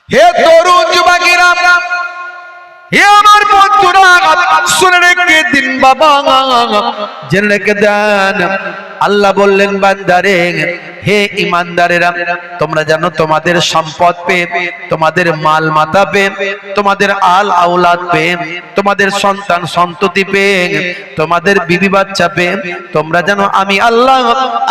হে তরুণ যুবকেরা, হে আমার বন্ধুরা, শুনে রেখে দিন বাবা, জেনে রেখে দেন। আল্লাহ বললেন বান্দারে, হে ঈমানদারেরা, তোমরা জানো তোমাদের সম্পদ পেয়ে, তোমাদের মাল মাতা পেয়ে, তোমাদের আল আওলাদ পেয়ে, তোমাদের সন্তান সন্ততি পেয়ে, তোমাদের বিবি বাচ্চা পেয়ে, তোমরা জানো আমি আল্লাহ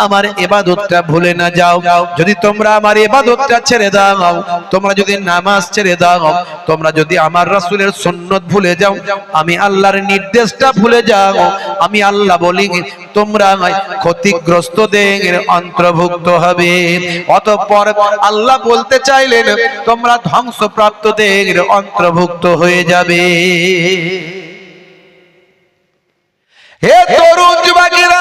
আমার ইবাদতটা ভুলে না যাও। যদি তোমরা আমার ইবাদতটা ছেড়ে দাও, তোমরা যদি নামাজ ছেড়ে দাও, তোমরা যদি আমার রাসূলের সুন্নাত ভুলে যাও, আমি আল্লাহর নির্দেশটা ভুলে যাও, আমি আল্লাহ বলি তোমরা ক্ষতিগ্রস্তদের অন্তর্ভুক্ত হবে। অতঃপর আল্লাহ বলতে চাইলেন তোমরা ধ্বংসপ্রাপ্তদের অন্তর্ভুক্ত হয়ে যাবে। হে তরুণ যুবকেরা,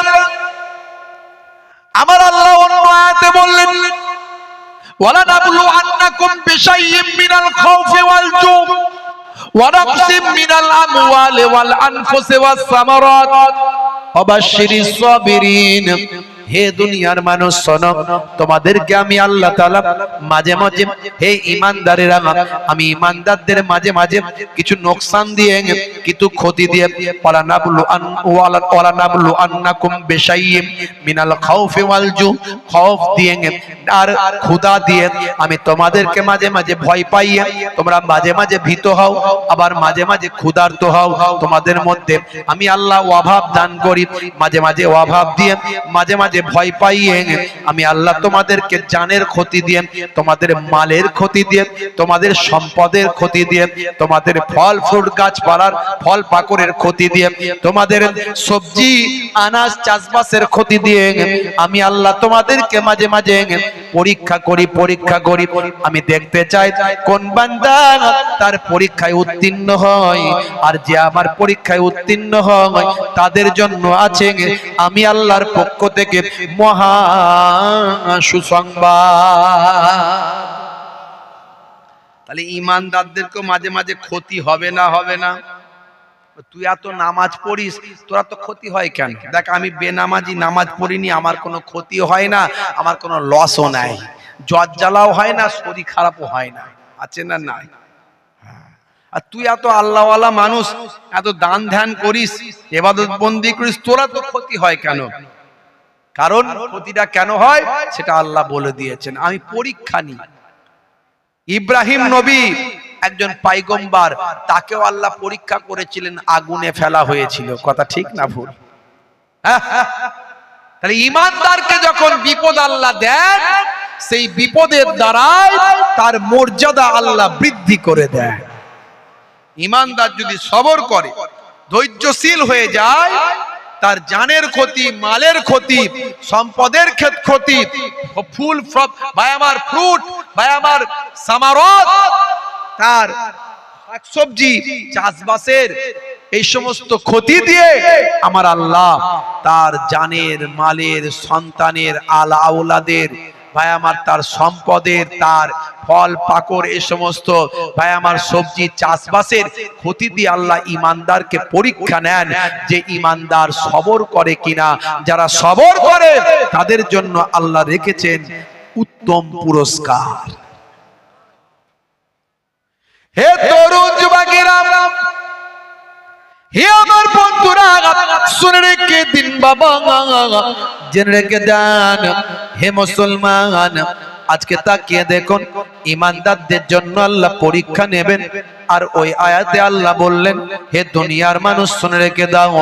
আমার আল্লাহ অন্য আয়াতে বললেন ওয়ালা নাবলুআন্নাকুম বিশাইইম মিনাল খাউফি ওয়াল জু' ওয়া নাকসিম মিনাল আমওয়ালি ওয়াল আনফুসি ওয়াস সামারাত ওয়া বাশশিরিস সাবিরিন। হে দুনিয়ার মানুষ শোনো, তোমাদেরকে আমি আল্লাহ তাআলা মাঝে মাঝে, হে ঈমানদারেরা, আমি ঈমানদারদের মাঝে মাঝে কিছু নোকসান দিয়ে, কিছু ক্ষতি দিয়ে, ওয়ালা নাবলু আন্নাকুম বিশাইইম মিনাল খাউফি ওয়াল জু', খৌফ দিয়ে আর ক্ষুধা দিয়ে আমি তোমাদেরকে মাঝে মাঝে ভয় পাইয়ে, তোমরা মাঝে মাঝে ভীত হও, আবার মাঝে মাঝে ক্ষুধার্ত হও। তোমাদের মধ্যে আমি আল্লাহ অভাব দান করি, মাঝে মাঝে অভাব দিয়ে, মাঝে মাঝে ভয় পাইয়ে আমি আল্লাহ তোমাদেরকে জানের ক্ষতি দিয়ে, তোমাদের মালের ক্ষতি দিয়ে, তোমাদের সম্পদের ক্ষতি দিয়ে, তোমাদের ফল ফ্রুট গাছপালার ফল পাকড়ের ক্ষতি দিয়ে, তোমাদের সবজি আনাজ চাষবাসের ক্ষতি দিয়ে আমি আল্লাহ তোমাদেরকে মাঝে মাঝে পরীক্ষা করি। আমি দেখতে চাই কোন বান্দা তার পরীক্ষায় উত্তীর্ণ হয়, আর যে আমার পরীক্ষায় উত্তীর্ণ হয় তাদের জন্য আছে আমি আল্লাহর পক্ষ থেকে মহা সুসংবাদ। তাহলে ঈমানদারদেরকে মাঝে মাঝে ক্ষতি হবে না? হবে না? তুই এত নামাজ পড়িস, তোরা তো ক্ষতি হয় কেন? দেখ, আমি বেনামাজি, নামাজ পড়িনি, আমার কোনো ক্ষতি হয় না, আমার কোনো লসও নাই, জ্বর জ্বালাও হয় না, শরীর খারাপও হয় না, আছে না? নাই। আর তুই এত আল্লাহওয়ালা মানুষ, এত দান ধ্যান করিস, ইবাদত বন্দি করিস, তোরা তো ক্ষতি হয় কেন? কারণ ক্ষতিটা কেন হয় সেটা আল্লাহ বলে দিয়েছেন। আমি পরীক্ষা নিই। ইব্রাহিম নবী একজন পয়গম্বর, তাকেও আল্লাহ পরীক্ষা করেছিলেন, আগুনে ফেলা হয়েছিল। কথা ঠিক না ভুল? তাহলে ঈমানদারকে যখন বিপদ আল্লাহ দেন, সেই বিপদের দ্বারাই তার মর্যাদা আল্লাহ বৃদ্ধি করে দেয়। ঈমানদার যদি সবর করে, ধৈর্যশীল হয়ে যায়, তার জানের ক্ষতি, মালের ক্ষতি, সম্পদের ক্ষতি, ফুল ভাই আমার ফ্রুট, ভাই আমার সামারত, তার শাকসবজি চাষবাসের এই সমস্ত ক্ষতি দিয়ে আমার আল্লাহ তার জানের, মালের, সন্তানের, আলা আওলাদের, ভাই আমার তার সম্পদের, তার ফল পাকড়, এই সমস্ত ভাই আমার সবজি চাষবাসের ক্ষতি দিয়ে আল্লাহ ঈমানদারকে পরীক্ষা নেন যে ঈমানদার সবর করে কিনা। যারা সবর করে তাদের জন্য আল্লাহ রেখেছেন উত্তম পুরস্কার। হে তরুণ যুবকেরা, হে আমার বন্ধুরা, শুনে রেখে দিন বাবা, জেনে রেখে দেন। হে মুসলমান, আজকে তাকিয়ে দেখুন, ঈমানদারদের জন্য আল্লাহ পরীক্ষা নেবেন। আর ওই আয়াতে আল্লাহ বললেন, হে দুনিয়ার মানুষ শুনে রেখে দাও,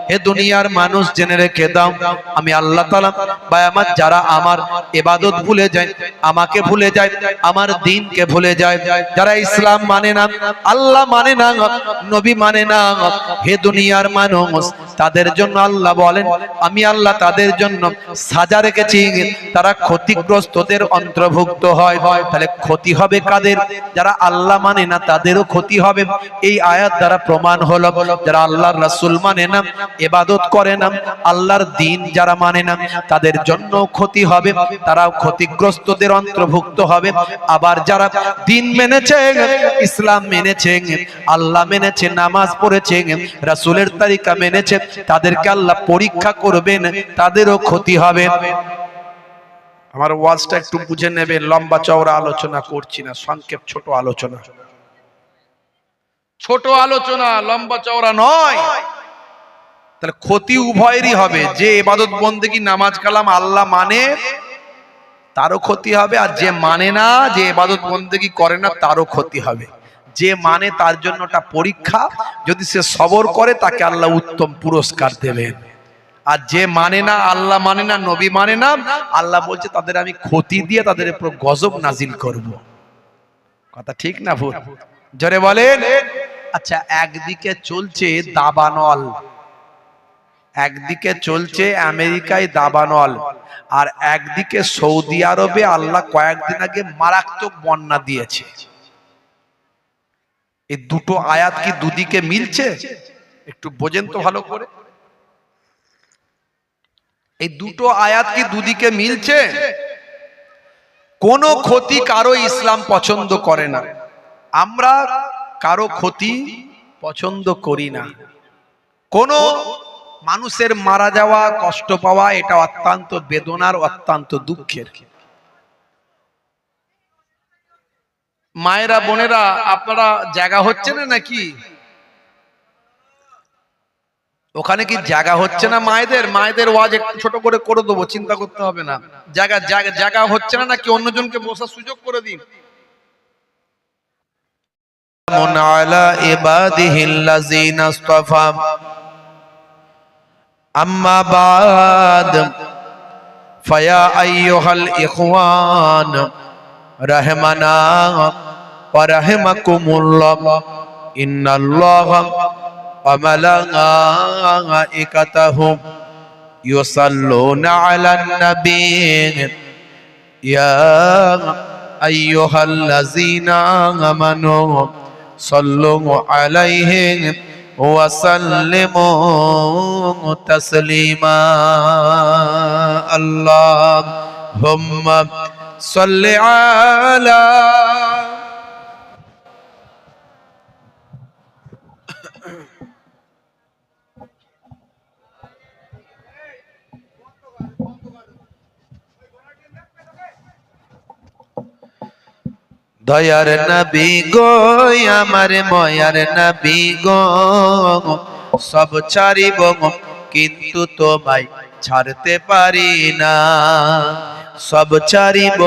হে দুনিয়ার মানুষ জেনে রেখে দাও, আমি আল্লাহ তাআলা ভাই আমার যারা আমার ইবাদত ভুলে যায়, আমাকে ভুলে যায়, আমার দ্বীনকে ভুলে যায়, যারা ইসলাম মানে না, আল্লাহ মানে না, নবী মানে না, হে দুনিয়ার মানুষ, তাদের জন্য আল্লাহ বলেন আমি আল্লাহ তাদের জন্য সাজা রেখেছি, তারা ক্ষতিগ্রস্তদের অন্তর্ভুক্ত হয়। তাহলে ক্ষতি হবে কাদের? যারা আল্লাহ মানে না তাদেরও ক্ষতি হবে। এই আয়াত দ্বারা প্রমাণ হলো যারা আল্লাহর রাসূল মানে না, ইবাদত করে না, আল্লাহর দ্বীন যারা মানে না তাদের জন্য ক্ষতি হবে, তারাও ক্ষতিগ্রস্তদের অন্তর্ভুক্ত হবে। আবার যারা দ্বীন মেনেছে, ইসলাম মেনেছে, আল্লাহ মেনেছে, নামাজ পড়েছে, রাসূলের তরিকা মেনেছে, তাদেরকে আল্লাহ পরীক্ষা করবেন, তাদেরও ক্ষতি হবে। আমার ওয়াজটা একটু বুঝে নেবে, লম্বা চওড়া আলোচনা করছি না, সংক্ষেপ ছোট আলোচনা, ছোট আলোচনা, লম্বা চওড়া নয়। তাহলে ক্ষতি উভয়েরই হবে, যে ইবাদত বন্দেগী নামাজ কালাম আল্লাহ মানে তারও ক্ষতি হবে, আর যে মানে না, যে ইবাদত বন্দেগী করে না তারও ক্ষতি হবে। যে মানে তার জন্য একটা পরীক্ষা, যদি সে সবর করে তাকে আল্লাহ উত্তম পুরস্কার দেবেন। আর যে মানে না, আল্লাহ মানে না, নবী মানে না, আল্লাহ বলছে তাদের আমি ক্ষতি দিয়ে তাদের উপর গজব নাজিল করব। কথা ঠিক না ভুল? জোরে বলেন। আচ্ছা, একদিকে চলছে দাবানল, একদিকে চলছে আমেরিকায় দাবানল, আর একদিকে সৌদি আরবে আল্লাহ কয়েকদিন আগে মারাত্মক বন্যা দিয়েছে। এই দুটো আয়াত কি দুদিকে মিলছে? একটু বোঝেন তো ভালো করে। এই দুটো আয়াত কি দুদিকে মিলছে? কোন ক্ষতি কারো ইসলাম পছন্দ করে না, আমরা কারো ক্ষতি পছন্দ করি না। কোন মানুষের মারা যাওয়া, কষ্ট পাওয়া, এটা অত্যন্ত বেদনার, অত্যন্ত দুঃখের। মায়েরা, বোনেরা, আপনারা জায়গা হচ্ছে না নাকি? ওখানে কি জায়গা হচ্ছে না মায়েদের? মায়েদের ওয়াজ একটু ছোট করে করে দেবো, চিন্তা করতে হবে না। জায়গা জায়গা জায়গা হচ্ছে না নাকি? অন্যজনকে বসার সুযোগ করে দিন। আলা ইবাদিহিল্লাযিনা ইসতাফা, আম্মা বাদ, ফায়া আইয়ুহাল ইখওয়ান রাহমানা ওয়া রাহমাকুমুল্লাহ, ইন্নাল্লাহা ওয়া মালাইকাতাহু ইউসাল্লুনা আলান নবী, ইয়া আইয়ুহাল্লাযীনা আমানু সাল্লু আলাইহি ওয়া সাল্লিমু তাসলিমা। আল্লাহুম্মা সাল্লি আলা দয়ার নবী গো, আমার ময়ার নবী গো, সব ছাড়িব কিন্তু তোমায় ছাড়তে পারি না, সব ছাড়িব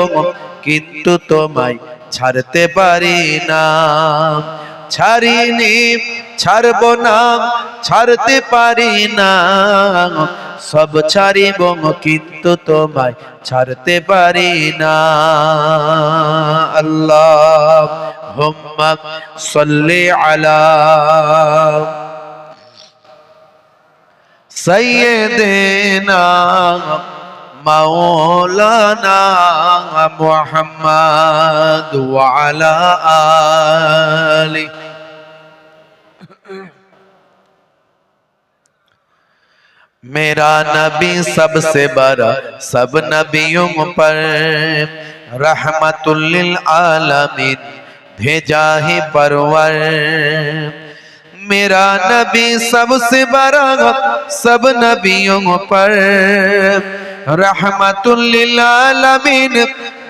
কিন্তু তোমায় ছাড়তে পারি না, ছাড়িনি ছাড়ব না, ছাড়তে পারি না, সব ছাড়িব কিন্তু তোমায় ছাড়তে পারি না। আল্লাহুম্মা সাল্লি আলা সাইয়্যিদিনা মাওলানা মুহাম্মদ ওয়া আলা আলি। मेरा नबी सबसे बड़ा सब नबियों पर रहमतुल लिल आलमीन भेजा है परवर। मेरा नबी सबसे बड़ा सब नबियों पर रहमतुल लिल आलमीन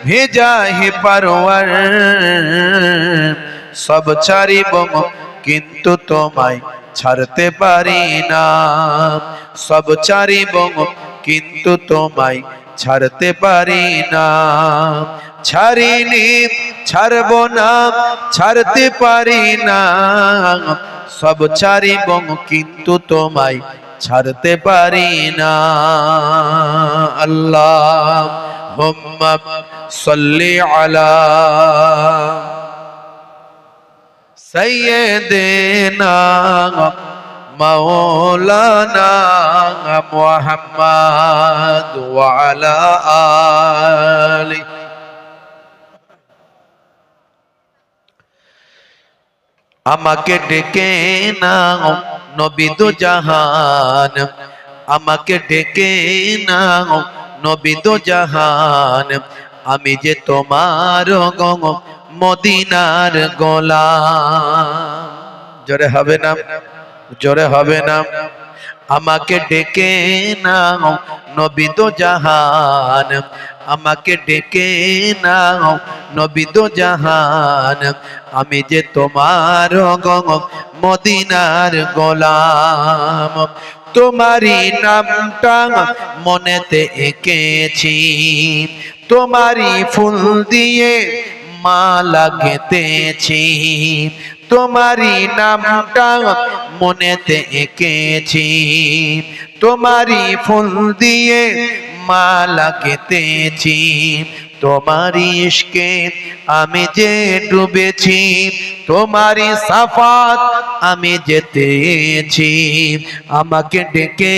भेजा है परवर। सब ছাড়িব কিন্তু তোমায় ছাড়তে পারি না, সব ছাড়িব কিন্তু তোমায় ছাড়তে পারি না, ছাড়িনি ছাড়ব না, ছাড়তে পারি না, সব ছাড়িব কিন্তু তোমায় ছাড়তে পারি না। আল্লাহুম্মা সাল্লি আলা সাইয়্যিদিনা মাওলানা মুহাম্মদ ওয়া আলা আলি। আমাকে ডেকে নাও নবী দু জাহান, আমাকে ডেকে নাও নবী দু জাহান, আমি যে তোমার মদিনার গোলাম। জোরে হবে না? জোরে হবে না? আমাকে ডেকে নাও নবী দু জাহান, আমাকে ডেকে নাও নবী দো জাহান আমি যে তোমার মদিনার গোলাম তোমারই নামটা মনেতে এঁকেছি তোমারই ফুল দিয়ে মালা গেঁথেছি তোমারই নামটা মনেতে এঁকেছি তোমারই ফুল দিয়ে মালা গেঁথেছি তোমারই ইশকে আমি যে ডুবেছি তোমারই সাফাত আমি যেতেছি আমাকে ডেকে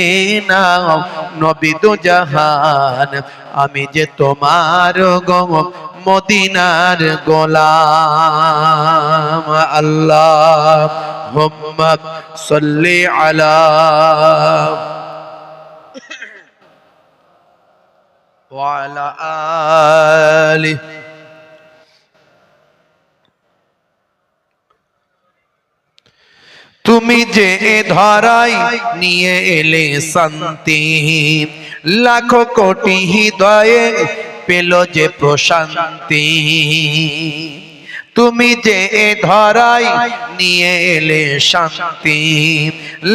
নাও নবী দো জাহান আমি যে তোমার মদিনার গোলাম আল্লাহুম্মা সাল্লি আলা ওয়া আলা আলি তুমি যে ধরাই নিয়ে এলে শান্তি লাখো কোটি হৃদয়ে পেল যে প্রশান্তি তুমি যে ধরাই নিয়ে এলে শান্তি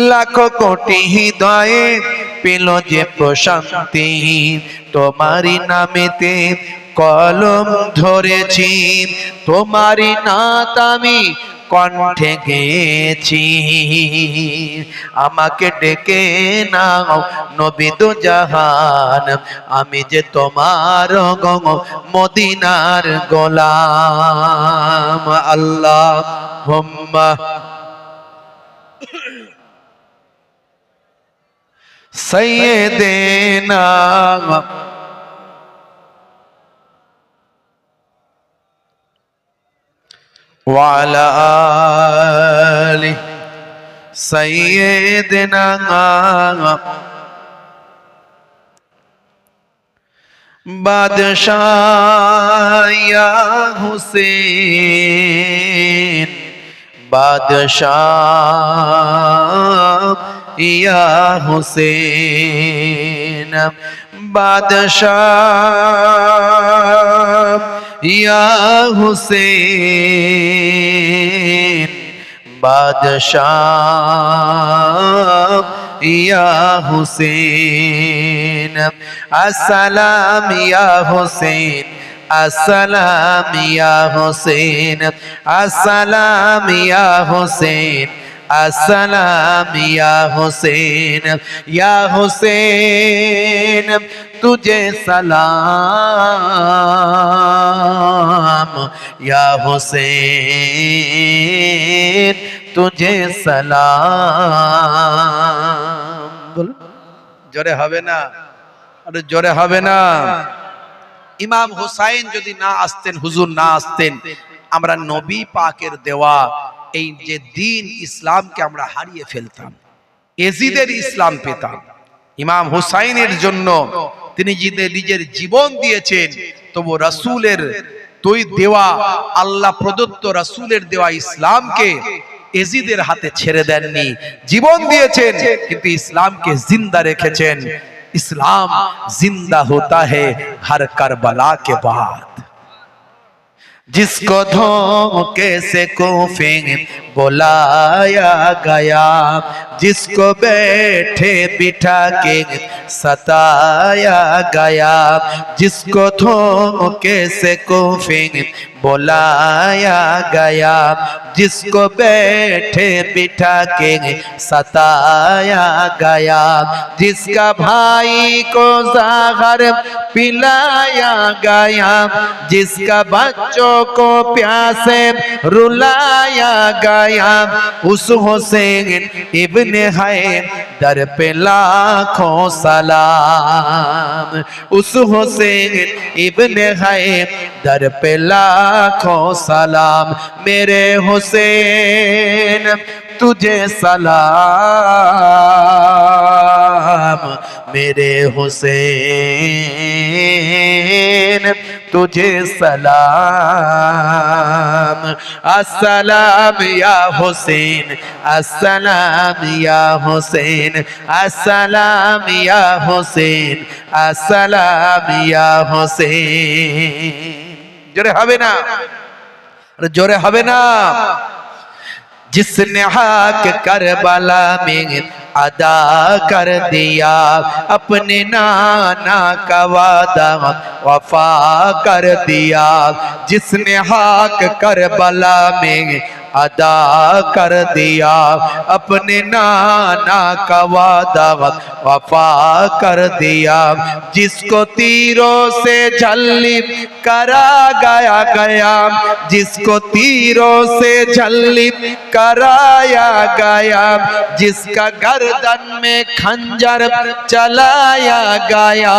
লাখো কোটি হৃদয়ে পেল যে প্রশান্তি তোমারই নামেতে কলম ধরেছি তোমারই নাত আমি কণ্ঠে গেছি আমাকে ডেকে নাও নবী দো জাহান আমি যে তোমার মদিনার গোলাম আল্লাহুম্মা সাইয়্যিদিনা وعلى آل سيدنا बादशाह या हुसैन बादशाह या हुसैन बादशाह या हुसैन बादशाह या हुसैन अस्सलाम या हुसैन अस्सलाम या हुसैन अस्सलाम या हुसैन अस्सलाम या हुसैन तुझे सलाम या हुसैन तुझे सलाम बोलो जोरे হবে না আরে জোরে হবে না ইমাম হুসাইন যদি না আসতেন হুজুর না আসতেন আমরা নবী পাকের দেওয়া এই যে দ্বীন ইসলামকে আমরা হারিয়ে ফেলতাম এজিদের ইসলাম পেতাম ইমাম হুসাইনের জন্য তিনি নিজের জীবন দিয়েছেন তবু রাসূলের দেওয়া আল্লাহ প্রদত্ত রাসূলের দেওয়া ইসলামকে এজিদের হাতে ছেড়ে দেননি জীবন দিয়েছেন কিন্তু ইসলামকে জিন্দা রেখেছেন इस्लाम जिंदा होता है हर करबला के बाद जिसको धोखे से कोफे बुलाया गया जिसको बैठे बिठा के सताया गया जिसको धोखे से कोफे बुलाया गया जिसको बैठे बिठा के सताया गया जिसका भाई को जहर पिलाया गया जिसका बच्चों को प्यासे रुलाया गया उस हुसैन इब्ने हैदर पे लाखों सलाम उस हुसैन इब्ने हैदर पे लाखों सलाम मेरे हुसैन तुझे सलाम मेरे हुसैन तुझे सलाम আসসালাম ইয়া হোসেন, আসসালাম ইয়া হোসেন, আসসালাম ইয়া হোসেন, আসসালাম ইয়া হোসেন। জোরে হবে না? জোরে হবে না? जिसने हक करबला में अदा कर दिया, अपने नाना का वादा वफा कर दिया। जिसने हक करबला में अदा कर दिया, अपने नाना का वादा वफा कर दिया। जिसको तीरों से झल्ली करा गया गया, जिसको तीरों से झल्ली कराया गया, जिसका गर्दन में खंजर चलाया गया,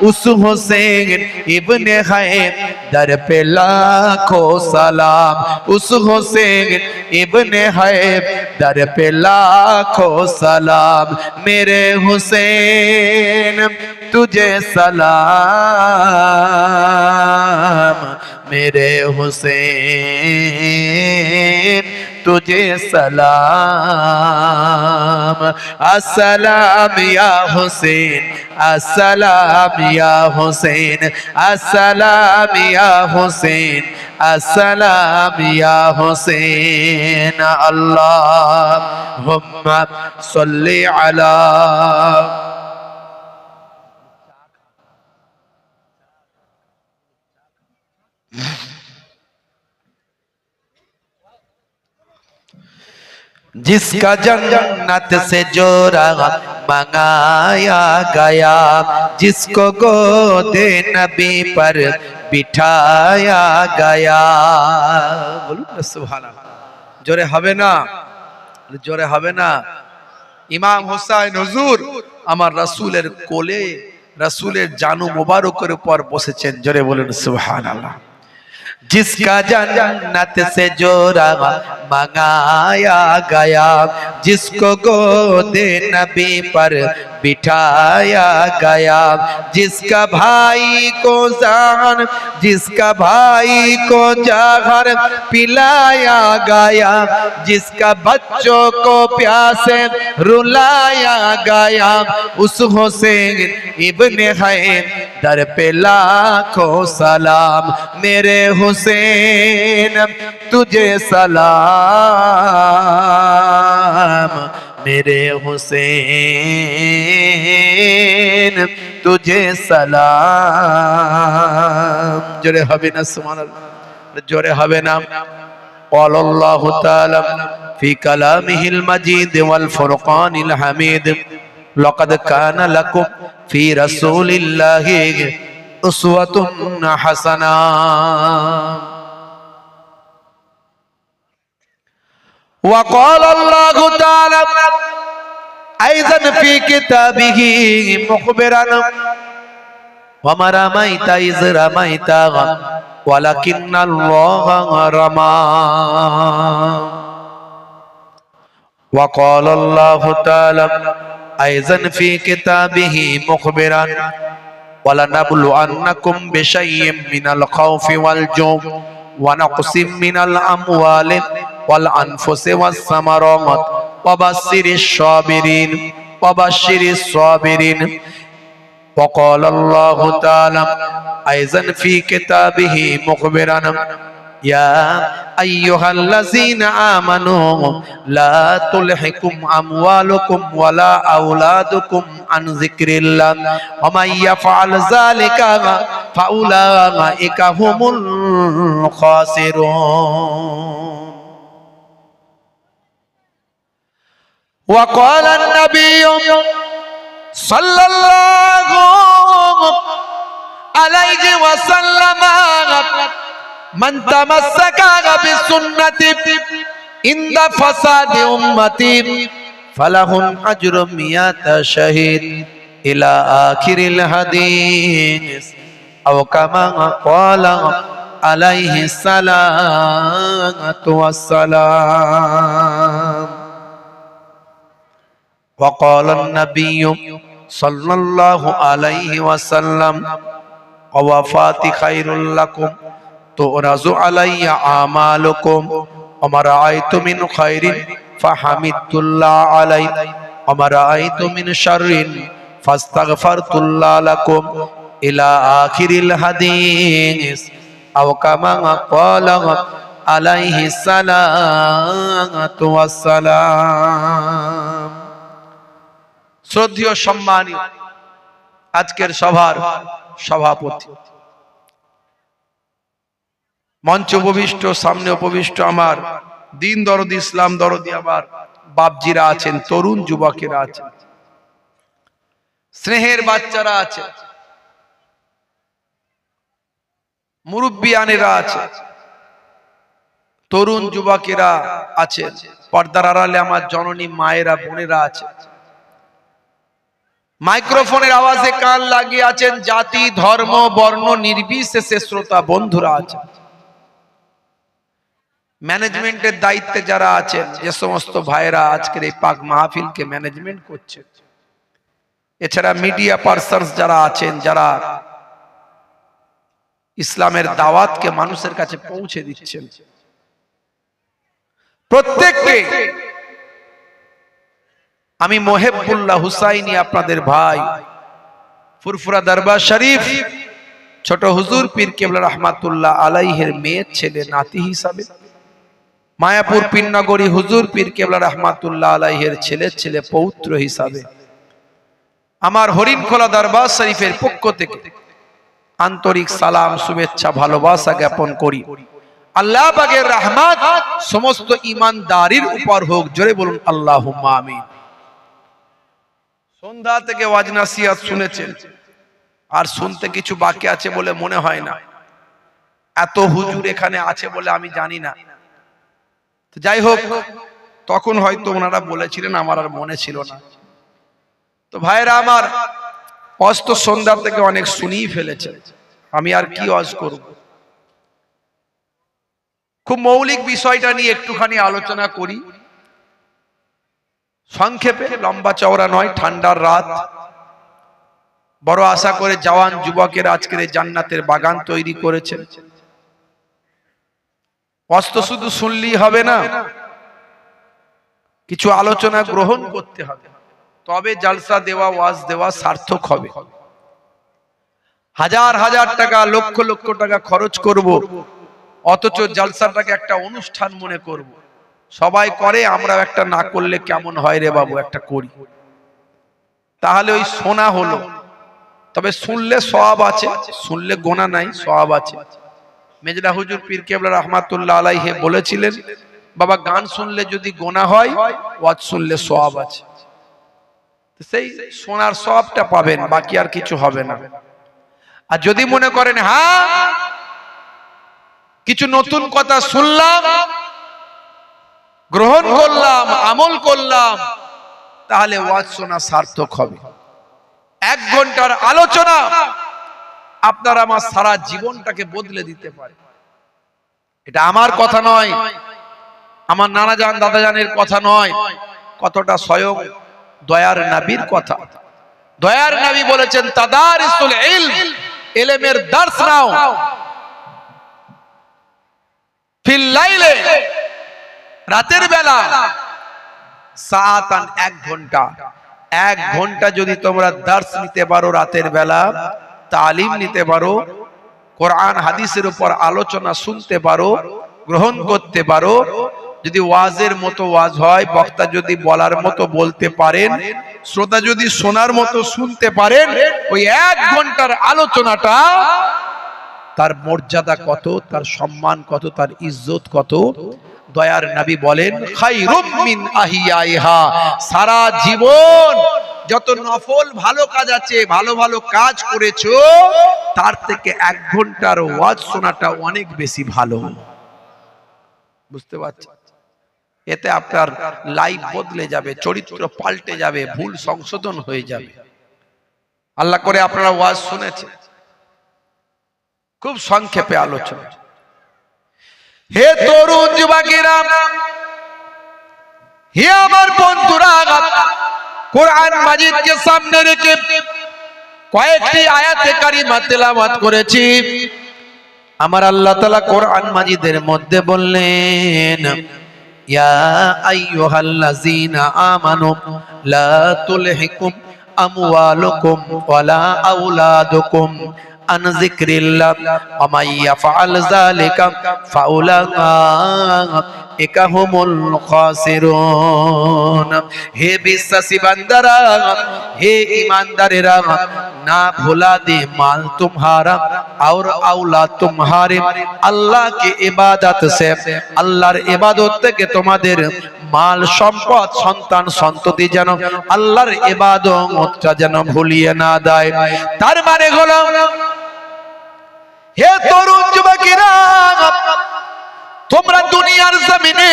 उस हुसैन इब्ने हैदर पे लाखों सलाम, उस हुसैन इब्ने हैदर पे लाखों सलाम। मेरे हुसैन तुझे सलाम, मेरे हुसैन तुझे सलाम। अस्सलाम या हुसैन, अस्सलाम या हुसैन, अस्सलाम या हुसैन, अस्सलाम या हुसैन। अल्लाहुम्मा सल्ली अला। जिसका जन्नत से जोरा मंगाया गया, जिसको गोदे नबी पर बिठाया गया। बोलूं ना सुभान अल्लाह। जोरे হবে না? जोरे হবে না? ইমাম হুসাইন হুজুর আমার রাসূলের কোলে, রাসূলের জানু মোবারকের উপর বসেছেন। জোরে বলুন সুবহানাল্লাহ। जिसका जन्नत से जोरा मंगाया गया, जिसको गोदे नबी पर बिठाया गया, जिसका भाई को जहर, जिसका भाई को जहर पिलाया गया, जिसका बच्चों को प्यासे रुलाया गया, उस हुसैन इब्ने हैदर पे लाखों सलाम। मेरे हुसैन तुझे सलाम, मेरे हुसैन तुझे सलाम। जोरे হবে না সুবহানাল্লাহ? जोरे হবে না? قال الله تعالى في كلامه المجيد والفرقان الحميد لقد كان لكم في رسول الله أسوة حسنة। وقال الله تعالى أيضا في كتابه مخبرا وما رميت إذ رميت ولكن الله رمى. وقال الله تعالى أيضا في كتابه مخبرا ولنبلونكم بشيء من الخوف والجوع ونقص من الأموال والأنفس والثمرات وبشر الصابرين وبشر الصابرين. وقال الله تعالى أيضا في كتابه مخبرا يا أيها الذين آمنوا لا تلهكم أموالكم ولا أولادكم عن ذكر الله ومن يفعل ذلك فأولئك هم الخاسرون. وقال النبي صلى الله عليه وسلم من تمسك بسنتي عند فساد أمتي فله أجر 100 شهيد إلى آخر الحديث أو كما قال عليه الصلاة والسلام. وقال النبي صلى الله عليه وسلم ووفاتي خير لكم তুরাজু আলাইয়া আমালুকুম ওয়া মা রাআইতু মিন খায়রিন ফাহামিদুল্লাহ আলাইহি ওয়া মা রাআইতু মিন শাররিন ফাস্তাগফারতুল্লাহ লাকুম ইলা আখিরিল হাদিস আও কামা ক্বালা আলাইহিস সালাতু ওয়াস সালাম। শ্রদ্ধেয় সম্মানীয় আজকের সভার সভাপতি, মঞ্চ উপবিষ্ট, সামনে উপবিষ্ট আমার দিন দরদি, ইসলাম দরদি আমার বাপজিরা আছেন, তরুণ যুবকেরা আছেন, স্নেহের বাচ্চারা আছে, মুরব্বিয়ানেরা আছে, তরুণ যুবকেরা আছে, পর্দার আড়ালে আমার জননী মায়েরা, বোনেরা আছে, মাইক্রোফোনের আওয়াজে কান লাগিয়ে আছেন, জাতি ধর্ম বর্ণ নির্বিশেষে শ্রোতা বন্ধুরা আছেন, ম্যানেজমেন্টের দায়িত্বে যারা আছেন, যে সমস্ত ভাইরা আজকের এই পাক মাহফিলকে ম্যানেজমেন্ট করছে, এছাড়া মিডিয়া পার্সনস যারা আছেন, যারা ইসলামের দাওয়াতকে মানুষের কাছে পৌঁছে দিচ্ছেন, প্রত্যেককে আমি মোহেবুল্লাহ হুসাইনি আপনাদের ভাই, ফুরফুরা দরবার শরীফ ছোট হুজুর পীর কেবলা রহমাতুল্লাহ আলাইহির মেয়ের ছেলে নাতি হিসাবে, মায়াপুর পিন্নগরী হুজুর পীর কেবলা রহমাতুল্লাহ আলাইহির ছেলে পৌত্র হিসাবে আমার হরিণখোলা দরবার শরীফের পক্ষ থেকে আন্তরিক সালাম, শুভেচ্ছা, ভালোবাসা জ্ঞাপন করি। আল্লাহ পাকের রহমত সমস্ত ঈমানদারির উপর হোক, জোরে বলুন আল্লাহুম্মা আমিন। সন্ধ্যা থেকে ওয়াজ নাসিহত শুনেছেন, আর শুনতে কিছু বাকি আছে বলে মনে হয় না। এত হুজুর এখানে আছে বলে আমি জানি না। যাই হোক, তখন হয়তো ওনারা বলেছিলেন, আমার আর মনে ছিল না। তো ভাইরা আমার, অস্ত সন্ধ্যা থেকে অনেক শুনিয়ে ফেলেছেন, আমি আর কি ওয়াজ করব। খুব মৌলিক বিষয়টা নিয়ে একটুখানি আলোচনা করি, সংক্ষেপে, লম্বা চওড়া নয়। ঠান্ডার রাত, বড় আশা করে জওয়ান যুবকের আজকের এই জান্নাতের বাগান তৈরি করেছেন। অস্ত শুধু শুনলেই হবে না, কিছু আলোচনা গ্রহণ করতে হবে, তবে জালসা দেওয়া, ওয়াজ দেওয়া সার্থক হবে। হাজার হাজার টাকা, লক্ষ লক্ষ টাকা খরচ করব, অথচ জালসাটাকে একটা অনুষ্ঠান মনে করব। সবাই করে, আমরাও একটা না করলে কেমন হয় রে বাবু, একটা করি, তাহলে ওই শোনা হলো। তবে শুনলে সওয়াব আছে, শুনলে গোনা নাই, সওয়াব আছে। মেজলা হুজুর পীর কেবলা রহমাতুল্লাহ আলাইহি বলেছিলেন, বাবা গান শুনলে যদি গোনা হয়, ওয়াজ শুনলে সওয়াব আছে। সেই শোনার সওয়াবটা পাবেন, বাকি আর কিছু হবে না। আর যদি মনে করেন হ্যাঁ কিছু নতুন কথা শুনলাম, গ্রহণ করলাম, আমল করলাম, তাহলে ওয়াজ শোনা সার্থক হবে। 1 ঘন্টার আলোচনা আপনার আমার সারা জীবনটাকে বদলে দিতে পারে। এটা আমার কথা নয়, আমার নানা জান দাদা জানের কথা নয়, কতটা স্বয়ং দয়ার নবীর কথা। দয়ার নবী বলেছেন, তাদারিসুল ইলম, ইলমের দর্স নাও, ফিল লাইলে, রাতের বেলা, সাআতান, 1 ঘন্টা। 1 ঘন্টা যদি তোমরা দর্স নিতে পারো, রাতের বেলা তালিম নিতে পারো, কোরআন হাদিসের উপর আলোচনা শুনতে পারো, গ্রহণ করতে পারো, যদি ওয়াজের মতো ওয়াজ হয়, বক্তা যদি বলার মতো বলতে পারেন, শ্রোতা যদি শোনার মতো শুনতে পারেন, ওই 1 ঘন্টার আলোচনাটা তার মর্যাদা কত, তার সম্মান কত, তার ইজ্জত কত। দয়ার নবী বলেন, খায়রুম মিন আহিয়াইহা, সারা জীবন যত নফল ভালো কাজ আছে, ভালো ভালো কাজ করেছো, তার থেকে 1 ঘন্টার ওয়াজ শোনাটা অনেক বেশি ভালো। বুঝতে পারছেন? এতে আপনার লাইফ বদলে যাবে, চরিত্র পাল্টে যাবে, ভুল সংশোধন হয়ে যাবে। আল্লাহ করে আপনারা ওয়াজ শুনেছেন, খুব সংক্ষেপে আলোচনা। হে তরুণ যুবকেরা, হে আমার বন্ধুরা, কোরআন মাজিদকে সামনে রেখে কয়েকটি আয়াতে কারিমা তেলাওয়াত করেছি। আমার আল্লাহ তাআলা কোরআন মাজিদের মধ্যে বললেন, ইয়া আইয়ুহাল্লাযীনা আমানু লা তুলহিকুম আমওয়ালুকুম ওয়ালা আওলাদুকুম আন যিকরিল্লাহ ওয়া মান ইয়াফআল যালিকা ফাউলাইকা হুমুল খাসিরুন। হে বিশ্বাসী বান্দারা, হে ईमानदारेरा, ना भुला दे माल तुम्हारा और औलाद तुम्हारे अल्लाह की इबादत से, अल्लाहर इबादत থেকে তোমাদের মাল সম্পদ সন্তান সন্ততি যেন আল্লাহর ইবাদতটা যেন ভুলিয়ে না দেয়। তার মানে হলো, হে তরুণ যুবকেরা, তোমরা দুনিয়ার জমিনে,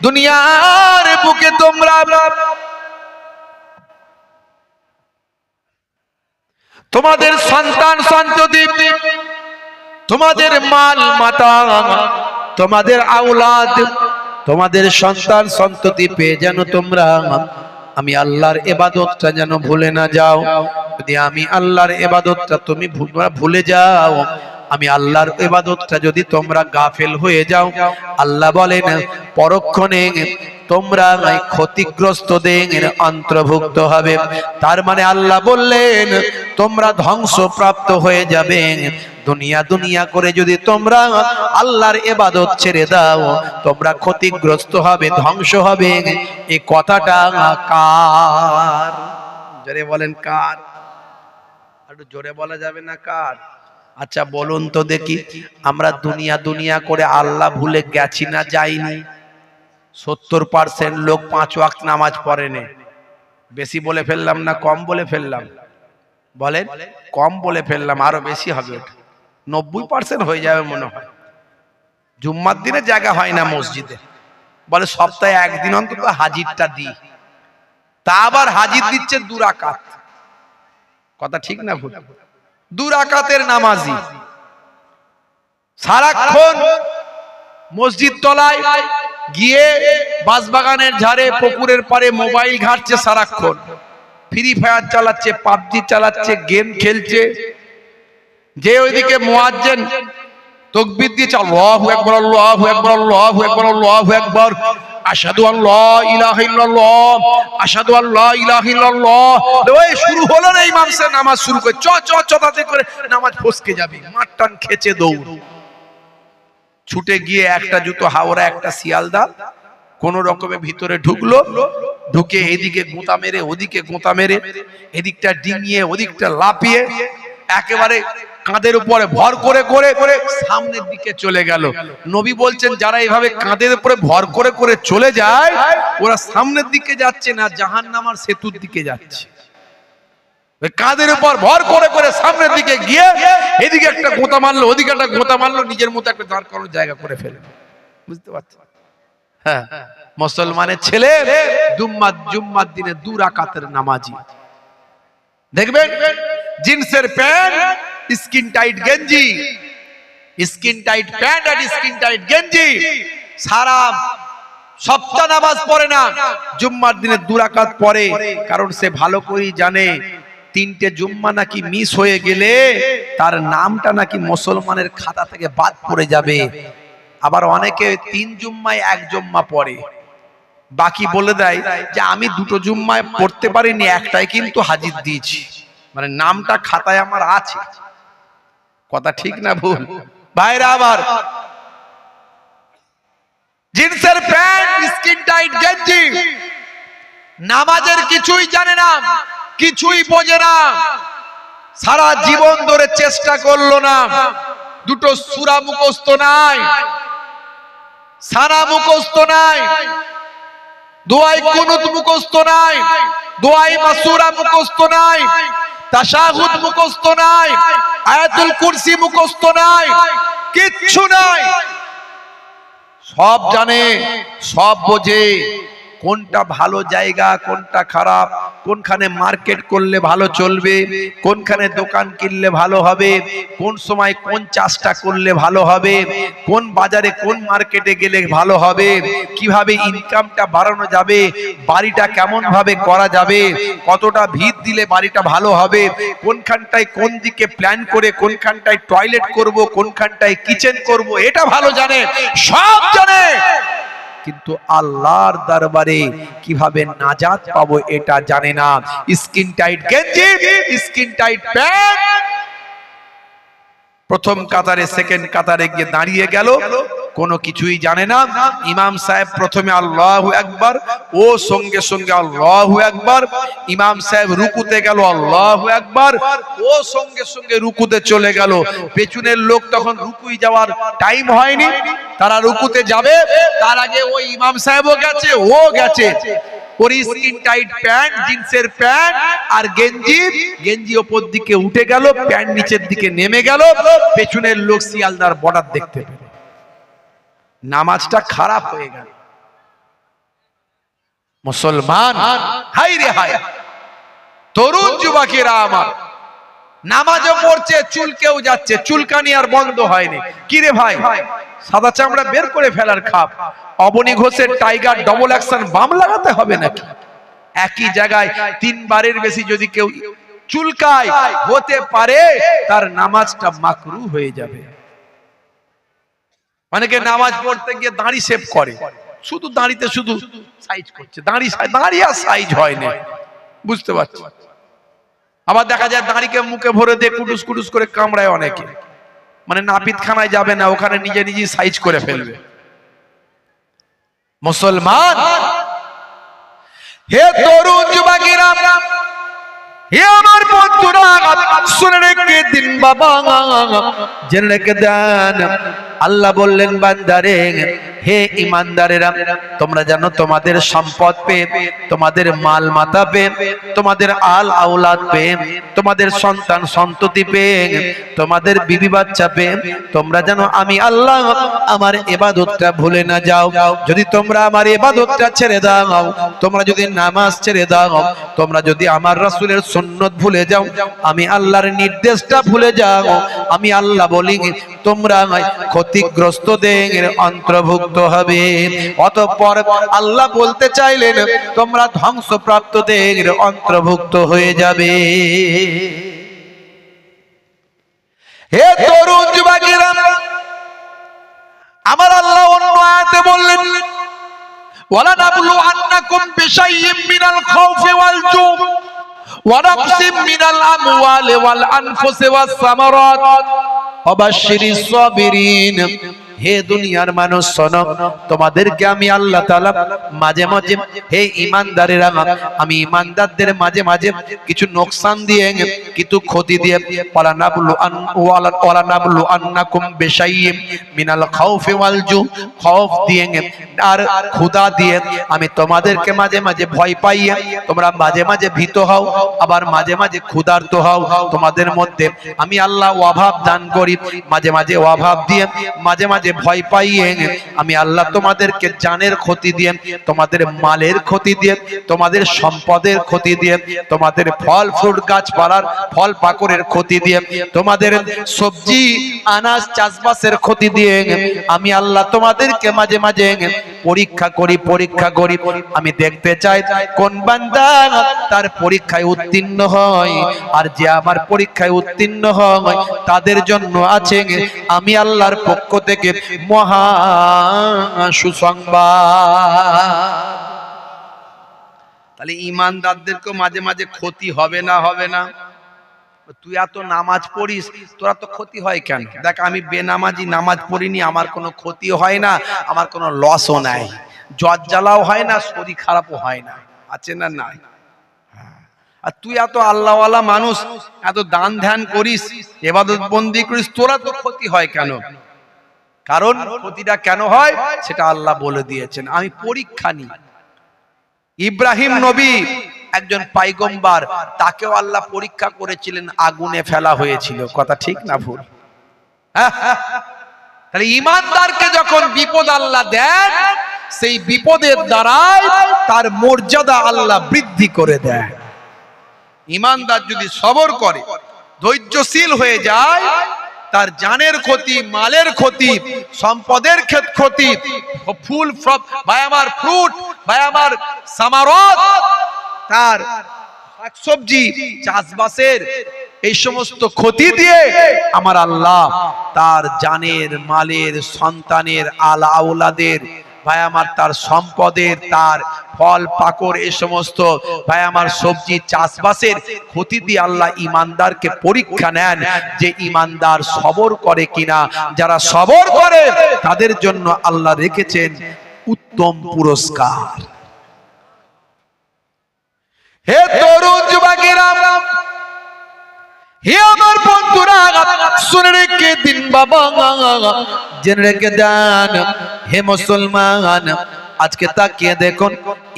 দুনিয়ার বুকে তোমরা তোমাদের সন্তান সন্ততি, তোমাদের মাল মাতা, তোমাদের আওলাদ, তোমাদের সন্তান সন্ততি পেয়ে যেন তোমরা আমি আল্লাহর ইবাদতটা যেন ভুলে না যাও। যদি আমি আল্লাহর ইবাদতটা তুমি ভুলে যাও, আমি আল্লাহর ইবাদতটা যদি তোমরা গাফেল হয়ে যাও, আল্লাহ বলেন পরক্ষণে তোমরা ক্ষতিগ্রস্তদের অন্তর্ভুক্ত হবে। তার মানে আল্লাহ বললেন তোমরা ধ্বংসপ্রাপ্ত হয়ে যাবে। দুনিয়া দুনিয়া করে যদি তোমরা আল্লাহর ইবাদত ছেড়ে দাও, তোমরা ক্ষতিগ্রস্ত হবে, ধ্বংস হবে। এই কথাটা কার? জোরে বলেন কার? একটু জোরে বলা যাবে না কার? আচ্ছা বলুন তো দেখি, আমরা দুনিয়া দুনিয়া করে আল্লাহ ভুলে গেছি না যাইনি? 70% লোক 5 ওয়াক্ত নামাজ পড়ে না। বেশি বলে ফেললাম না কম বলে ফেললাম? বলেন, কম বলে ফেললাম, আরো বেশি হবে। 90% হয়ে যাবে মনে হয়। জুম্মার দিনে জায়গা হয় না মসজিদে, বলে সপ্তাহে একদিন অন্তত হাজিরটা দিই। তা আবার হাজির দিচ্ছে 2 রাকাত। কথা ঠিক না ভুল? 2 রাকাতের নামাজি সারাক্ষণ মসজিদ তলায় গিয়ে বাঁশবাগানের ঝাড়ে পুকুরের পাড়ে মোবাইল ঘাঁটছে, সারাক্ষণ ফ্রি ফায়ার চালাচ্ছে, পাবজি চালাচ্ছে, গেম খেলছে। যে ওইদিকে মুয়াজ্জিন তাকবীর দিয়েছে, আল্লাহু আকবার, আল্লাহু আকবার, আল্লাহু আকবার, আল্লাহু আকবার, আশহাদু আল্লা ইলাহা ইল্লাল্লাহ, আশহাদু আল্লা ইলাহা ইল্লাল্লাহ। ওই শুরু হলো না, ইমাম সাহেব নামাজ শুরু করে চতাতে করে নামাজ ফসকে যাবে, মাঠটান খেচে দৌড়। ছুটে গিয়ে একটা জুতো হাওড়া, একটা শিয়ালদা, কোন রকমে ভিতরে ঢুকলো, ঢুকে এদিকে গোঁতা মেরে ওদিকে গোঁতা মেরে, এদিকটা ডিঙিয়ে ওদিকটা লাফিয়ে একেবারে কাঁধের উপরে ভর করে করে করে সামনের দিকে চলে গেল। নবী বলছেন যারা এইভাবে কাঁধের উপরে ভর করে করে চলে যায়, ওরা সামনের দিকে যাচ্ছে না, জাহান্নামের সেতুর দিকে যাচ্ছে। কাঁধের উপর ভর করে করে সামনের দিকে গিয়ে এদিকে একটা গোঁতা মারলো, ওদিকে একটা গোঁতা মারলো, নিজের মতো একটা দাঁড় করানোর জায়গা করে ফেলে। বুঝতে পারছেন? হ্যাঁ, মুসলমানের ছেলে জুম্মার দিনে 2 রাকাতের নামাজি। দেখবেন জিন্সের প্যান্ট, স্কিন টাইট গেঞ্জি, স্কিন টাইট প্যান্ট আর স্কিন টাইট গেঞ্জি, সারা সপ্তাহ নামাজ পড়ে না, জুম্মার দিনে 2 রাকাত পড়ে। কারণ সে ভালো করেই জানে 3টে জুম্মা নাকি মিস হয়ে গেলে তার নামটা নাকি মুসলমানের খাতা থেকে বাদ পড়ে যাবে। আবার অনেকে 3 জুম্মায় 1 জুম্মা পড়ে, বাকি বলে দেয় যে আমি 2টো জুম্মায় পড়তে পারিনি, একটাই কিন্তু হাজির দিয়েছি, মানে নামটা খাতায় আমার আছে। কথা ঠিক না ভুল? ভাইরা আবার জিন্সের প্যান্ট, স্কিন টাইট গেঞ্জি, নামাজের কিছুই জানে না, কিছুই বোঝে না, সারা জীবন ধরে চেষ্টা করলো না, 2টো সূরা মুখস্থ নাই, সানা মুখস্থ নাই, দোয়াই কুনুত মুখস্থ নাই, দোয়াই মাসুরা মুখস্থ নাই, তাশাহুদ মুখস্থ নাই, আয়াতুল কুরসি মুখস্থ নাই, কিচ্ছু নাই। সব জানে, সব বোঝে, কোনটা ভালো জায়গা কোনটা খারাপ, কোনখানে মার্কেট করলে ভালো চলবে, কোনখানে দোকান কিনলে ভালো হবে, কোন সময় কোন চাষটা করলে ভালো হবে, কোন বাজারে কোন মার্কেটে গেলে ভালো হবে, কিভাবে ইনকামটা বাড়ানো যাবে, বাড়িটা কেমন ভাবে করা যাবে, কতটা ভিত দিলে বাড়িটা ভালো হবে, কোনখানটায় কোন দিকে প্ল্যান করে কোনখানটায় টয়লেট করব, কোনখানটায় কিচেন করব, এটা ভালো জানে, সব জানে। কিন্তু আল্লাহর দরবারে কিভাবে নাজাত পাবো এটা জানে না। স্কিন টাইট গেঞ্জি, স্কিন টাইট প্যান্ট, প্রথম কাতারে সেকেন্ড কাতারে গিয়ে দাঁড়িয়ে গেল, কোনো কিছুই জানে না। ইমাম সাহেব প্রথমে আল্লাহু আকবার, ও সঙ্গে সঙ্গে আল্লাহু আকবার। ইমাম সাহেব রুকুতে গেল, আল্লাহু আকবার, ও সঙ্গে সঙ্গে রুকুতে চলে গেল। পেছনের লোক তখন রুকুই যাওয়ার টাইম হয়নি, তারা রুকুতে যাবে তার আগে ওই ইমাম সাহেবও গেছে, ও গেছে। ওর স্কিন টাইট প্যান্ট, জিন্সের প্যান্ট আর গেঞ্জি, গেঞ্জি ওপর দিকে উঠে গেল, প্যান্ট নিচের দিকে নেমে গেল। পেছনের লোক শিয়ালদার বর্ডার দেখতে পেল, নামাজটা খারাপ হয়ে গেল। মুসলমান হাই রে হাই, তরুণ যুবকেরা আমার নামাজও পড়ছে, চুলকেও যাচ্ছে, চুলকানি আর বন্ধ হয়নি। কি রে ভাই, সাদা চামড়া বের করে ফেলার খাপ, অবনী ঘোষের টাইগার ডবল অ্যাকশন বাম লাগাতে হবে নাকি? একই জায়গায় তিনবারের বেশি যদি কেউ চুলকায়, হতে পারে তার নামাজটা মাকরু হয়ে যাবে। অনেকে নামাজ পড়তে গিয়ে দাড়ি শেভ করে, শুধু দাড়িতে শুধু সাইজ করছে, দাড়ি আর সাইজ হয় না, বুঝতে পারছি। আবার দেখা যায় দাড়িকে মুখে ভরে দিয়ে কুটুস কুটুস করে কামড়ায় অনেকে, মানে নাপিতখানায় যাবে না, ওখানে নিজে নিজেই সাইজ করে ফেলবে। মুসলমান, হে তরুণ যুবকেরা, হে আমার বন্ধুরা, শুনে রেখে দিন বাবা, জেনে রেখে দেন। আল্লাহ বললেন বান্দারে, হে ইমানদারেরা, তোমরা জানো তোমাদের সম্পদ পেয়ে, তোমাদের মাল মাতা পেয়ে, তোমাদের আল আওলাদ পেয়ে, তোমাদের সন্তান সন্ততি পেয়ে, তোমাদের বিবি বাচ্চা পেয়ে, তোমরা জানো আমি আল্লাহ আমার ইবাদতটা ভুলে না যাও। যদি তোমরা আমার ইবাদতটা ছেড়ে দাও, তোমরা যদি নামাজ ছেড়ে দাও, তোমরা যদি আমার রাসূলের সুন্নাত ভুলে যাও, আমি আল্লাহর নির্দেশটা ভুলে যাও, আমি আল্লাহ বলি তোমরা ক্ষতিগ্রস্তদের অন্তর্ভুক্ত হবে। অতঃপর আল্লাহ বলতে চাইলেন তোমরা ধ্বংসপ্রাপ্তদের অন্তর্ভুক্ত হয়ে যাবে। হে তরুণ যুবকেরা, আমার আল্লাহ অন্য আয়াতে বললেন, ওয়ালা নাবলু আন্নাকুম বিশাইয়্যিম মিনাল খাউফি ওয়াল জু' ওয়া নাকসিম মিনাল আমওয়ালি ওয়াল আনফুসি ওয়াস সামারাত ওয়া বাশশিরিস সাবিরিন। হে দুনিয়ার মানুষ শোনো, তোমাদেরকে আমি আল্লাহ তাআলা মাঝে মাঝে, হে ঈমানদারেরা, আমি ঈমানদারদের মাঝে মাঝে কিছু নোকসান দিয়ে, কিছু ক্ষতি দিয়ে, ওয়ালা নাবলু আন্নাকুম বিশাইয়্যিম মিনাল খাউফি ওয়াল জু', খৌফ দিয়ে আর ক্ষুধা দিয়ে আমি তোমাদেরকে মাঝে মাঝে ভয় পাইয়ে, তোমরা মাঝে মাঝে ভীত হও, আবার মাঝে মাঝে ক্ষুধার্ত হও। তোমাদের মধ্যে আমি আল্লাহ অভাব দান করি, মাঝে মাঝে অভাব দিয়ে, মাঝে মাঝে ভয় পাইয়ে আমি আল্লাহ তোমাদেরকে জানের ক্ষতি দিয়ে, তোমাদের মালের ক্ষতি দিয়ে, তোমাদের সম্পদের ক্ষতি দিয়ে, তোমাদের ফল ফ্রুট গাছপালার ফল পাকড়ের ক্ষতি দিয়ে, তোমাদের সবজি আনাজ চাষবাসের ক্ষতি দিয়ে আমি আল্লাহ তোমাদেরকে মাঝে মাঝে পরীক্ষা করি। আমি দেখতে চাই কোন বান্দা তার পরীক্ষায় উত্তীর্ণ হয়, আর যে আমার পরীক্ষায় উত্তীর্ণ হয় তাদের জন্য আছে আমি আল্লাহর পক্ষ থেকে মহা সুসংবাদ। তাহলে ঈমানদারদেরকে মাঝে মাঝে ক্ষতি হবে না? হবে না? তুই এত নামাজ পড়িস, তোরা তো ক্ষতি হয় কেন? দেখ, আমি বেনামাজি, নামাজ পড়িনি, আমার কোনো ক্ষতি হয় না, আমার কোনো লসও নাই, জ্বর জ্বালাও হয় না, শরীর খারাপও হয় না, আছে না? নাই। আর তুই এত আল্লাহওয়ালা মানুষ, এত দান ধ্যান করিস, ইবাদত বন্দি করিস, তোরা তো ক্ষতি হয় কেন? কারণ ক্ষতিটা কেন হয় সেটা আল্লাহ বলে দিয়েছেন, আমি পরীক্ষা নিই। ইব্রাহিম নবী একজন পয়গম্বর, তাকেও আল্লাহ পরীক্ষা করেছিলেন, আগুনে ফেলা হয়েছিল, কথা ঠিক না ভুল? তাহলে ঈমানদারকে যখন বিপদ আল্লাহ দেন, সেই বিপদের দ্বারাই তার মর্যাদা আল্লাহ বৃদ্ধি করে দেয়। ইমানদার যদি সবর করে, ধৈর্যশীল হয়ে যায়, তার জানের ক্ষতি, মালের ক্ষতি, সম্পদের ক্ষতি, ফুল ভাই আমার ফ্রুট, ভাই আমার সামারত, তার শাকসবজি চাষবাসের এই সমস্ত ক্ষতি দিয়ে আমার আল্লাহ তার জানের, মালের, সন্তানের, আওলাদের, ভাই আমার তার সম্পদের, তার ফল পাকড়, এই সমস্ত ভাই আমার সবজি চাষবাসের ক্ষতি দিয়ে আল্লাহ ইমানদারকে পরীক্ষা নেন যে ইমানদার সবর করে কিনা। যারা সবর করে তাদের জন্য আল্লাহ রেখেছেন উত্তম পুরস্কার। হে তরুণ যুবকেরা, হে আমার বন্ধুরা, শুনে রেখে দিন বাবা, জেনে রেখে দেন হে মুসলমান। আজকে তাকিয়ে দেখুন,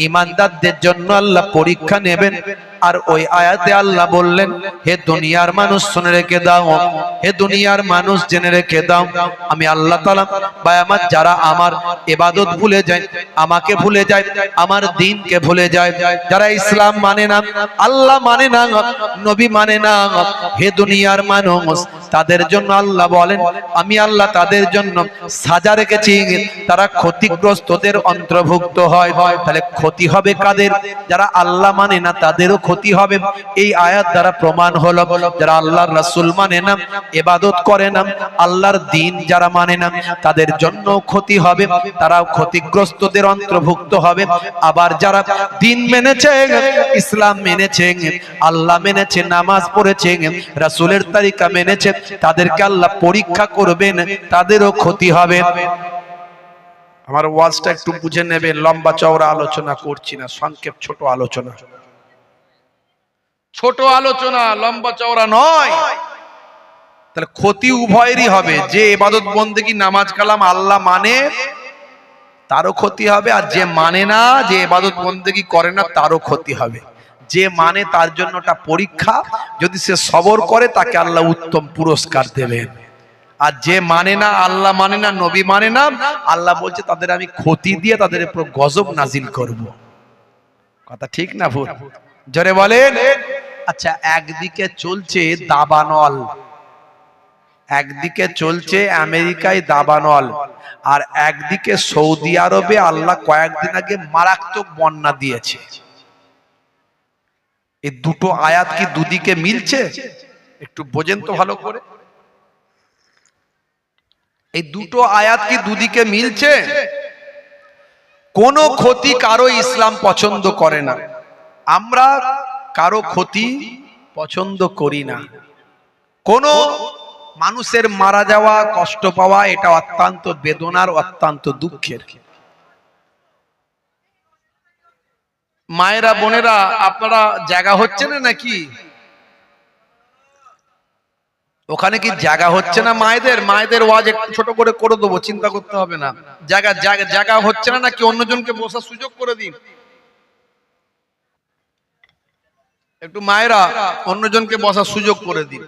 ইমানদারদের জন্য আল্লাহ পরীক্ষা নেবেন। আর ওই আয়াতে আল্লাহ বললেন, হে দুনিয়ার মানুষ শুনে রেখে দাও, হে দুনিয়ার মানুষ জেনে রেখে দাও, আমি আল্লাহ তাআলা ভাই আমার যারা আমার ইবাদত ভুলে যায়, আমাকে ভুলে যায়, আমার দ্বীনকে ভুলে যায়, যারা ইসলাম মানে না, আল্লাহ মানে না, নবী মানে না, হে দুনিয়ার মানুষ, তাদের জন্য আল্লাহ বলেন আমি আল্লাহ তাদের জন্য সাজা রেখেছি, তারা ক্ষতিগ্রস্তদের অন্তর্ভুক্ত হয়। তাহলে ক্ষতি হবে কাদের? যারা আল্লাহ মানে না তাদেরও ক্ষতি হবে। এই আয়াত দ্বারা প্রমাণ হলো যারা আল্লাহর রাসূল মানে না, ইবাদত করে না, আল্লাহর দ্বীন যারা মানে না তাদের জন্য ক্ষতি হবে, তারাও ক্ষতিগ্রস্তদের অন্তর্ভুক্ত হবে। আবার যারা দ্বীন মেনেছে, ইসলাম মেনেছে, আল্লাহ মেনেছে, নামাজ পড়েছে, রাসূলের তরিকা মেনেছে, তাদেরকে আল্লাহ পরীক্ষা করবেন, তাদেরও ক্ষতি হবে। আমার ওয়াজটা একটু বুঝে নেবেন, লম্বা চওড়া আলোচনা করছি না, সংক্ষেপ ছোট আলোচনা, ছোট আলোচনা, লম্বা চওড়া নয়। তাহলে ক্ষতি উভয়েরই হবে। যে ইবাদত বন্দেগী, নামাজ কালাম আল্লাহ মানে তারও ক্ষতি হবে, আর যে মানে না, যে ইবাদত বন্দেগী করে না, তারও ক্ষতি হবে। যে মানে তার জন্য একটা পরীক্ষা, যদি সে সবর করে তাকে আল্লাহ উত্তম পুরস্কার দেবেন। আর যে মানে না, আল্লাহ মানে না, নবী মানে না, আল্লাহ বলছে তাদের আমি ক্ষতি দিয়ে তাদের উপর গজব নাজিল করব। কথা ঠিক না ভুল? জোরে বলেন। আচ্ছা, একদিকে চলছে দাবানল, একদিকে চলছে আমেরিকায় দাবানল, আর একদিকে সৌদি আরবে আল্লাহ কয়েকদিন আগে মারাত্মক বন্যা দিয়েছে। এই দুটো আয়াত কি দুদিকে মিলছে? একটু বোঝেন তো ভালো করে। এই দুটো আয়াত কি দুদিকে মিলছে? কোন ক্ষতি কারো ইসলাম পছন্দ করে না। আমরা কারো ক্ষতি পছন্দ করি না। কোন মানুষের মারা যাওয়া, কষ্ট পাওয়া, এটা অত্যন্ত বেদনার, অত্যন্ত দুঃখের। মায়েরা, বোনেরা, আপনারা জায়গা হচ্ছে না নাকি? ওখানে কি জায়গা হচ্ছে না মায়েদের? মায়েদের ওয়াজ একটু ছোট করে করে দেবো, চিন্তা করতে হবে না। জায়গা হচ্ছে না নাকি? অন্যজনকে বসার সুযোগ করে দিন। একটু মায়েরা অন্যজনকে বসার সুযোগ করে দিন।